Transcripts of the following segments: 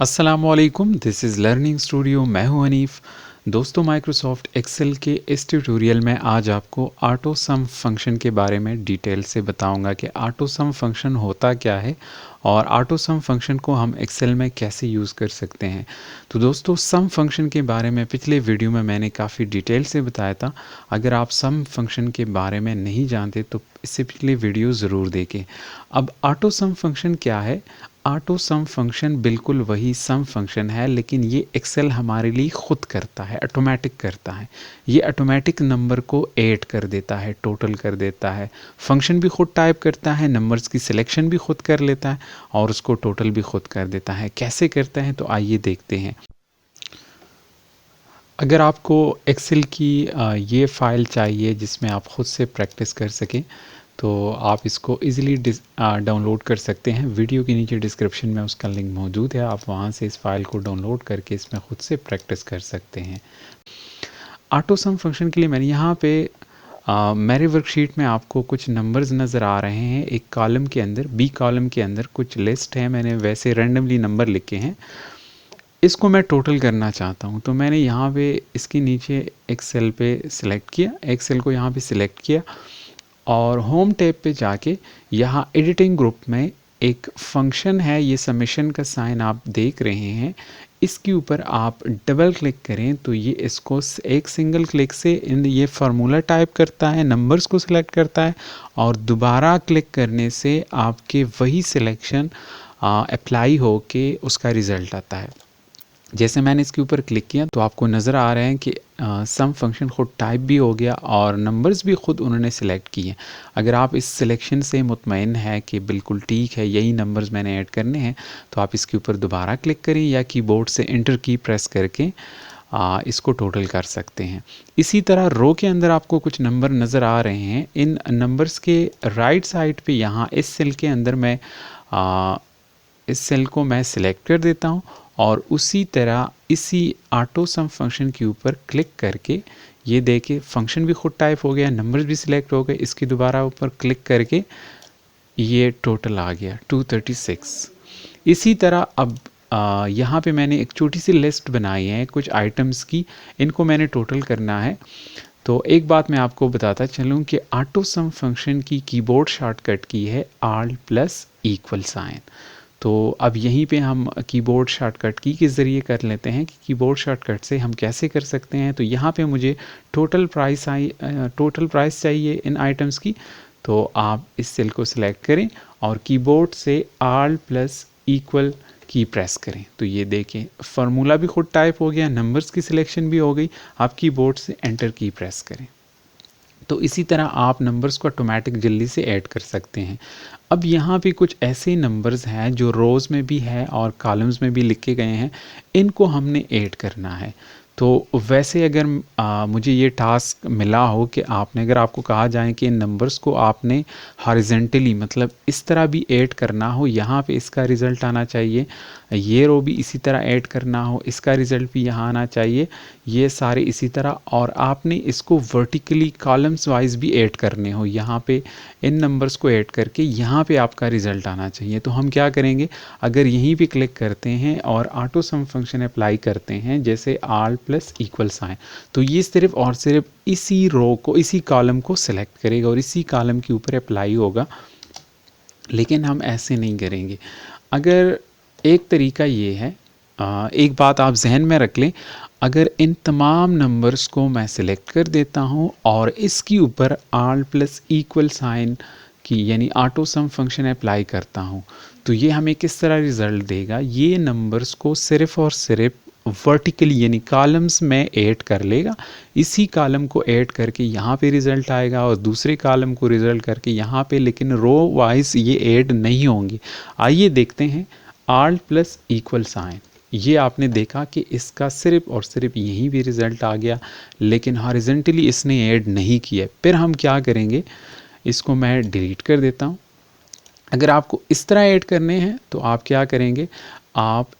अस्सलामुअलैकुम, this is learning studio. मैं हूं हनीफ। दोस्तों, माइक्रोसॉफ्ट एक्सेल के इस ट्यूटोरियल में आज आपको ऑटो सम फंक्शन के बारे में डिटेल से बताऊंगा कि ऑटो सम फंक्शन होता क्या है और ऑटो सम फंक्शन को हम एक्सेल में कैसे यूज़ कर सकते हैं। तो दोस्तों, सम फंक्शन के बारे में पिछले वीडियो में मैंने काफ़ी डिटेल से बताया था। अगर आप सम फंक्शन के बारे में नहीं जानते तो इससे पिछले वीडियो ज़रूर देखें। अब ऑटो सम फंक्शन क्या है? ऑटो सम फंक्शन बिल्कुल वही सम फंक्शन है, लेकिन ये एक्सेल हमारे लिए खुद करता है, ऑटोमेटिक करता है। ये ऑटोमेटिक नंबर को ऐड कर देता है, टोटल कर देता है। फंक्शन भी खुद टाइप करता है, नंबर्स की सिलेक्शन भी खुद कर लेता है और उसको टोटल भी खुद कर देता है। कैसे करता है तो आइए देखते हैं। अगर आपको एक्सेल की ये फ़ाइल चाहिए जिसमें आप ख़ुद से प्रैक्टिस कर सकें, तो आप इसको इजीली डाउनलोड कर सकते हैं। वीडियो के नीचे डिस्क्रिप्शन में उसका लिंक मौजूद है, आप वहाँ से इस फ़ाइल को डाउनलोड करके इसमें ख़ुद से प्रैक्टिस कर सकते हैं। ऑटो सम फंक्शन के लिए मैंने यहाँ पे मेरे वर्कशीट में आपको कुछ नंबर्स नज़र आ रहे हैं। एक कॉलम के अंदर, बी कॉलम के अंदर कुछ लिस्ट है, मैंने वैसे रैंडमली नंबर लिखे हैं। इसको मैं टोटल करना चाहता हूँ, तो मैंने यहाँ पे इसके नीचे एक सेल पे सिलेक्ट किया, एक सेल को यहाँ पे सिलेक्ट किया और होम टैब पे जाके यहाँ एडिटिंग ग्रुप में एक फंक्शन है, ये समेशन का साइन आप देख रहे हैं। इसके ऊपर आप डबल क्लिक करें तो ये इसको एक सिंगल क्लिक से ये फार्मूला टाइप करता है, नंबर्स को सिलेक्ट करता है और दोबारा क्लिक करने से आपके वही सिलेक्शन अप्लाई हो के उसका रिज़ल्ट आता है। जैसे मैंने इसके ऊपर क्लिक किया तो आपको नज़र आ रहा है कि सम फंक्शन खुद टाइप भी हो गया और नंबर्स भी खुद उन्होंने सिलेक्ट किए। अगर आप इस सिलेक्शन से मुतमईन है कि बिल्कुल ठीक है, यही नंबर्स मैंने ऐड करने हैं, तो आप इसके ऊपर दोबारा क्लिक करें या कीबोर्ड से एंटर की प्रेस करके इसको टोटल कर सकते हैं। इसी तरह रो के अंदर आपको कुछ नंबर नज़र आ रहे हैं। इन नंबर्स के राइट साइड पे यहाँ इस सेल के अंदर मैं इस सेल को मैं सिलेक्ट कर देता हूँ और उसी तरह इसी ऑटो सम फंक्शन के ऊपर क्लिक करके ये देखिए फंक्शन भी खुद टाइप हो गया, नंबर्स भी सिलेक्ट हो गए। इसकी दोबारा ऊपर क्लिक करके ये टोटल आ गया 236। इसी तरह अब यहाँ पे मैंने एक छोटी सी लिस्ट बनाई है कुछ आइटम्स की, इनको मैंने टोटल करना है। तो एक बात मैं आपको बताता चलूँ कि ऑटो सम फंक्शन की कीबोर्ड शॉर्टकट की है Alt प्लस इक्वल साइन। तो अब यहीं पे हम कीबोर्ड शॉर्टकट की के ज़रिए कर लेते हैं कि कीबोर्ड शॉर्टकट से हम कैसे कर सकते हैं। तो यहाँ पे मुझे टोटल प्राइस चाहिए इन आइटम्स की, तो आप इस सेल को सिलेक्ट करें और कीबोर्ड से Alt प्लस इक्वल की प्रेस करें। तो ये देखें फार्मूला भी खुद टाइप हो गया, नंबर्स की सिलेक्शन भी हो गई। आप कीबोर्ड से एंटर की प्रेस करें। तो इसी तरह आप नंबर्स को ऑटोमेटिक जल्दी से ऐड कर सकते हैं। अब यहाँ पे कुछ ऐसे नंबर्स हैं जो रोज़ में भी है और कॉलम्स में भी लिखे गए हैं, इनको हमने ऐड करना है। तो वैसे अगर मुझे ये टास्क मिला हो कि अगर आपको कहा जाए कि इन नंबर्स को आपने हॉरिजेंटली मतलब इस तरह भी ऐड करना हो, यहाँ पे इसका रिज़ल्ट आना चाहिए, ये रो भी इसी तरह ऐड करना हो, इसका रिज़ल्ट भी यहाँ आना चाहिए, ये सारे इसी तरह, और आपने इसको वर्टिकली कॉलम्स वाइज भी ऐड करने हो, यहाँ पे इन नंबर्स को ऐड करके यहाँ पे आपका रिज़ल्ट आना चाहिए। तो हम क्या करेंगे, अगर यहीं पे क्लिक करते हैं और ऑटो सम फंक्शन अप्लाई करते हैं जैसे Alt प्लस इक्वल साइन, तो ये सिर्फ और सिर्फ इसी रो को, इसी कॉलम को सिलेक्ट करेगा और इसी कॉलम के ऊपर अप्लाई होगा। लेकिन हम ऐसे नहीं करेंगे। अगर एक तरीका ये है, एक बात आप जहन में रख लें, अगर इन तमाम नंबर्स को मैं सिलेक्ट कर देता हूँ और इसके ऊपर Alt प्लस इक्वल साइन की यानी ऑटो सम फंक्शन अप्लाई करता हूँ, तो ये हमें किस तरह रिज़ल्ट देगा, ये नंबर्स को सिर्फ़ और सिर्फ वर्टिकली यानी कॉलम्स में ऐड कर लेगा। इसी कॉलम को ऐड करके यहाँ पे रिज़ल्ट आएगा और दूसरे कॉलम को रिज़ल्ट करके यहाँ पे, लेकिन रो वाइज ये ऐड नहीं होंगे। आइए देखते हैं Alt प्लस इक्वल साइन। ये आपने देखा कि इसका सिर्फ और सिर्फ यहीं भी रिज़ल्ट आ गया, लेकिन हॉरिजेंटली इसने ऐड नहीं किया। फिर हम क्या करेंगे, इसको मैं डिलीट कर देता हूँ। अगर आपको इस तरह ऐड करने हैं तो आप क्या करेंगे, आप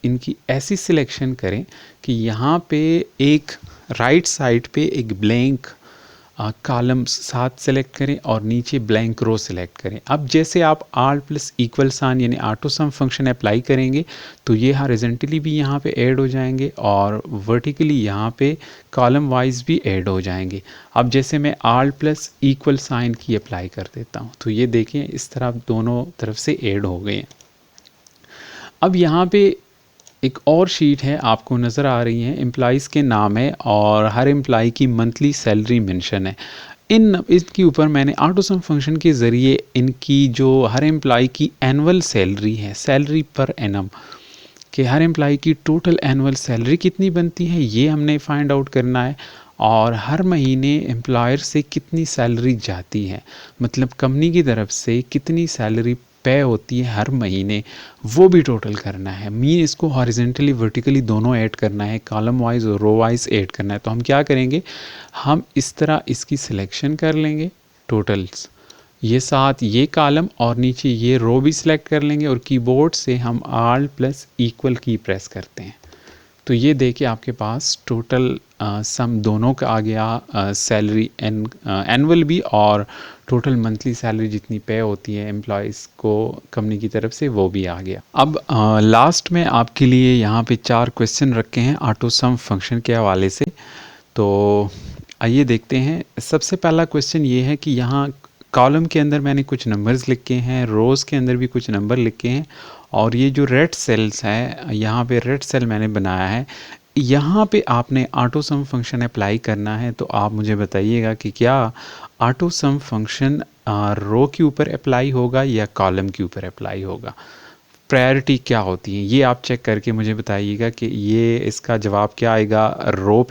इनकी ऐसी सिलेक्शन करें कि यहाँ पे एक राइट साइड पे एक ब्लैंक कॉलम 7 सेलेक्ट करें और नीचे ब्लैंक रो सेलेक्ट करें। अब जैसे आप आल्ट प्लस इक्वल साइन यानी ऑटो सम फंक्शन अप्लाई करेंगे तो ये हॉरिजॉन्टली भी यहाँ पे ऐड हो जाएंगे और वर्टिकली यहाँ पे कॉलम वाइज भी ऐड हो जाएंगे। अब जैसे मैं आल्ट प्लस इक्वल साइन की अप्लाई कर देता हूँ तो ये देखें इस तरह दोनों तरफ से ऐड हो गए हैं। अब यहाँ पे एक और शीट है आपको नज़र आ रही है, एम्प्लॉइज़ के नाम है और हर एम्प्लॉई की मंथली सैलरी मेंशन है। इसके ऊपर मैंने ऑटो सम फंक्शन के ज़रिए इनकी जो हर एम्प्लॉई की एनुअल सैलरी है, सैलरी पर एनम, कि हर एम्प्लॉई की टोटल एनुअल सैलरी कितनी बनती है ये हमने फाइंड आउट करना है और हर महीने एम्प्लॉयर से कितनी सैलरी जाती है, मतलब कंपनी की तरफ से कितनी सैलरी पे होती है हर महीने, वो भी टोटल करना है। मीन इसको हॉरिजॉन्टली वर्टिकली दोनों ऐड करना है, कॉलम वाइज और रो वाइज ऐड करना है। तो हम क्या करेंगे, हम इस तरह इसकी सिलेक्शन कर लेंगे, टोटल्स ये 7 ये कॉलम और नीचे ये रो भी सिलेक्ट कर लेंगे और कीबोर्ड से हम आल्ट प्लस इक्वल की प्रेस करते हैं तो ये देखिए आपके पास टोटल सम दोनों का आ गया, सैलरी एनुअल भी और टोटल मंथली सैलरी जितनी पे होती है एम्प्लॉयज़ को कंपनी की तरफ से वो भी आ गया। अब लास्ट में आपके लिए यहाँ पे 4 क्वेश्चन रखे हैं ऑटो सम फंक्शन के हवाले से, तो आइए देखते हैं। सबसे पहला क्वेश्चन ये है कि यहाँ कॉलम के अंदर मैंने कुछ नंबर्स लिखे हैं, रोज़ के अंदर भी कुछ नंबर लिखे हैं और ये जो रेड सेल्स है यहाँ पे रेड सेल मैंने बनाया है, यहाँ पे आपने ऑटो सम फंक्शन अप्लाई करना है। तो आप मुझे बताइएगा कि क्या ऑटो सम फंक्शन रो के ऊपर अप्लाई होगा या कॉलम के ऊपर अप्लाई होगा, प्रायोरिटी क्या होती है ये आप चेक करके मुझे बताइएगा कि ये इसका जवाब क्या आएगा, रो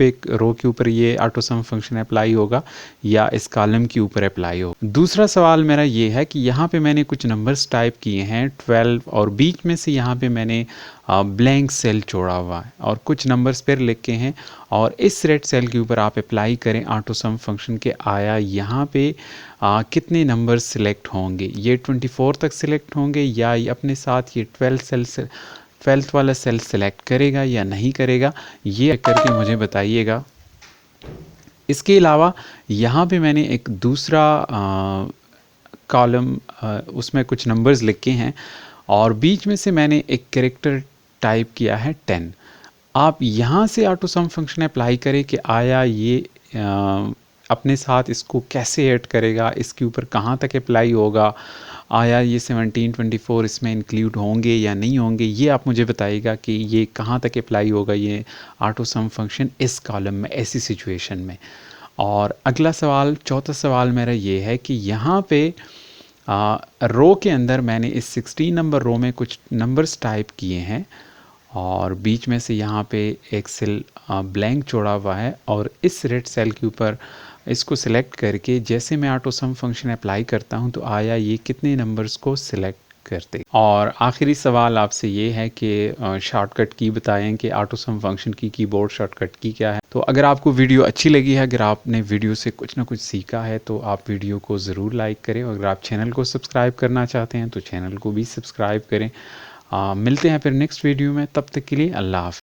के ऊपर ये ऑटो सम फंक्शन अप्लाई होगा या इस कॉलम के ऊपर अप्लाई होगा। दूसरा सवाल मेरा ये है कि यहाँ पे मैंने कुछ नंबर्स टाइप किए हैं 12 और बीच में से यहाँ पे मैंने ब्लैंक सेल छोड़ा हुआ है और कुछ नंबर्स पर लिखे हैं और इस रेड सेल के ऊपर आप अप्लाई करें ऑटो सम फंक्शन के, आया यहाँ पे कितने नंबर सिलेक्ट होंगे, ये 24 तक सिलेक्ट होंगे या ये अपने साथ ये 12th वाला सेल सिलेक्ट करेगा या नहीं करेगा, ये करके मुझे बताइएगा। इसके अलावा यहाँ पे मैंने एक दूसरा कॉलम उसमें कुछ नंबर्स लिखे हैं और बीच में से मैंने एक कैरेक्टर टाइप किया है 10। आप यहाँ से ऑटो सम फंक्शन अप्लाई करें कि आया ये अपने साथ इसको कैसे ऐड करेगा, इसके ऊपर कहाँ तक अप्लाई होगा, आया ये 17, 24 इसमें इंक्लूड होंगे या नहीं होंगे, ये आप मुझे बताइएगा कि ये कहाँ तक अप्लाई होगा ये ऑटो सम फंक्शन इस कॉलम में ऐसी सिचुएशन में। और अगला सवाल, चौथा सवाल मेरा ये है कि यहाँ पे रो के अंदर मैंने इस 16 नंबर रो में कुछ नंबर्स टाइप किए हैं और बीच में से यहाँ पे एक सेल ब्लैंक छोड़ा हुआ है और इस रेड सेल के ऊपर इसको सिलेक्ट करके जैसे मैं ऑटो सम फंक्शन अप्लाई करता हूँ तो आया ये कितने नंबर्स को सिलेक्ट करते। और आखिरी सवाल आपसे ये है कि शॉर्टकट की बताएं कि ऑटो सम फंक्शन की कीबोर्ड शॉर्टकट की क्या है। तो अगर आपको वीडियो अच्छी लगी है, अगर आपने वीडियो से कुछ ना कुछ सीखा है तो आप वीडियो को ज़रूर लाइक करें और अगर आप चैनल को सब्सक्राइब करना चाहते हैं तो चैनल को भी सब्सक्राइब करें। मिलते हैं फिर नेक्स्ट वीडियो में, तब तक के लिए अल्लाह हाफ़िज़।